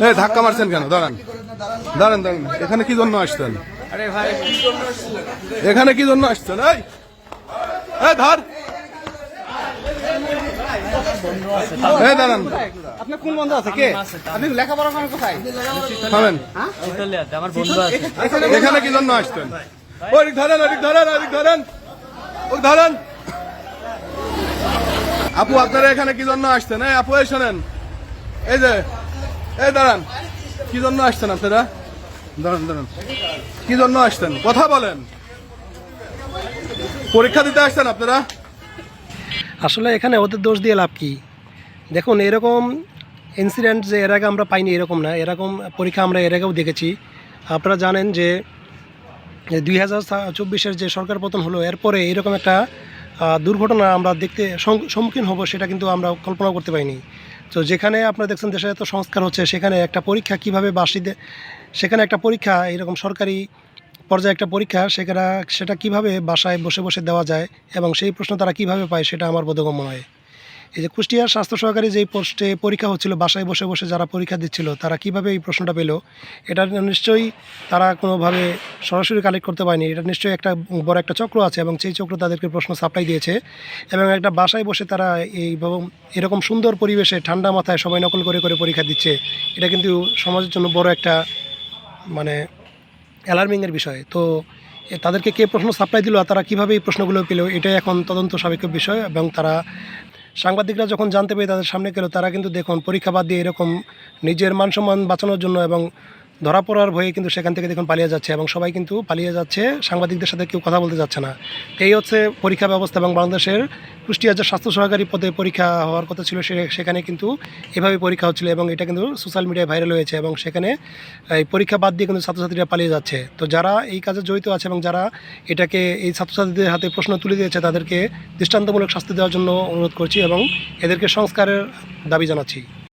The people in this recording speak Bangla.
এই ধাক্কা মারছেন কেন? দাঁড়ান দাঁড়ান দাঁড়ান, এখানে কি জন্য আসছেন? আরে ভাই এখানে কি জন্য আসছেন? এই এই ধর, এই দাঁড়ান, আপনার কোন বন্ধু আছে? কে আপনি লেখাপড়া করেন কোথায়? থামেন। ইতালিয়াতে আমার বন্ধু আছে। এখানে কি জন্য আসছেন? ওই ধরেন, ওই ধরেন, ওই ধরেন, ওই ধরেন। আপু আপনারা এখানে কি জন্য আসছেন? এই আপু এই শোনেন, এই যে এই দাঁড়ান, কি জন্য আসছেন আপনারা? দাঁড়ান দাঁড়ান, কি জন্য আসছেন? কথা বলেন। পরীক্ষা দিতে আসছেন আপনারা? আসলে এখানে ওদের দোষ দিয়ে লাভ কি? দেখুন, এরকম ইনসিডেন্ট যে এর আগে আমরা পাইনি এরকম না, এরকম পরীক্ষা আমরা এর আগেও দেখেছি। আপনারা জানেন যে 2024-এর যে সরকার পতন হলো, এরপরে এরকম একটা দুর্ঘটনা আমরা দেখতে সম্মুখীন হব, সেটা কিন্তু আমরা কল্পনা করতে পারিনি। তো যেখানে আপনারা দেখছেন দেশে এত সংস্কার হচ্ছে, সেখানে একটা পরীক্ষা কীভাবে সেখানে একটা পরীক্ষা, এরকম সরকারি পর্যায়ে একটা পরীক্ষা, সেটা কিভাবে বাসায় বসে বসে দেওয়া যায় এবং সেই প্রশ্ন তারা কিভাবে পায়, সেটা আমার বোধগম্য নয়। এই যে কুষ্টিয়ার স্বাস্থ্য সহকারী যেই পোস্টে পরীক্ষা হচ্ছিল, বাসায় বসে বসে যারা পরীক্ষা দিচ্ছিল, তারা কিভাবে এই প্রশ্নটা পেল, এটা নিশ্চয়ই তারা কোনোভাবে সরাসরি কালেক্ট করতে পারেনি। এটা নিশ্চয়ই একটা বড় একটা চক্র আছে এবং সেই চক্র তাদেরকে প্রশ্ন সাপ্লাই দিয়েছে এবং একটা বাসায় বসে তারা এরকম সুন্দর পরিবেশে ঠান্ডা মাথায় সবাই নকল করে করে পরীক্ষা দিচ্ছে। এটা কিন্তু সমাজের জন্য বড় একটা মানে অ্যালার্মিংয়ের বিষয়। তো তাদেরকে কে প্রশ্ন সাপ্লাই দিল আর তারা কীভাবে এই প্রশ্নগুলো পেল, এটাই এখন তদন্ত সাপেক্ষ বিষয়। এবং তারা সাংবাদিকরা যখন জানতে পেরে তাদের সামনে গেল, তারা কিন্তু দেখুন পরীক্ষা বাদ দিয়ে এরকম নিজের মান সম্মান বাঁচানোর জন্য এবং ধরা পড়ার ভয়ে কিন্তু সেখান থেকে দেখুন পালিয়ে যাচ্ছে এবং সবাই কিন্তু পালিয়ে যাচ্ছে, সাংবাদিকদের সাথে কেউ কথা বলতে যাচ্ছে না। এই হচ্ছে পরীক্ষা ব্যবস্থা। এবং বাংলাদেশের কুষ্টিয়ার যে স্বাস্থ্য সহকারী পদে পরীক্ষা হওয়ার কথা ছিল, সেখানে কিন্তু এভাবে পরীক্ষা হচ্ছিল এবং এটা কিন্তু সোশ্যাল মিডিয়ায় ভাইরাল হয়েছে এবং সেখানে এই পরীক্ষা বাদ দিয়ে কিন্তু ছাত্রছাত্রীরা পালিয়ে যাচ্ছে। তো যারা এই কাজে জড়িত আছে এবং যারা এটাকে এই ছাত্রছাত্রীদের হাতে প্রশ্ন তুলে দিয়েছে, তাদেরকে দৃষ্টান্তমূলক শাস্তি দেওয়ার জন্য অনুরোধ করছি এবং এদেরকে সংস্কারের দাবি জানাচ্ছি।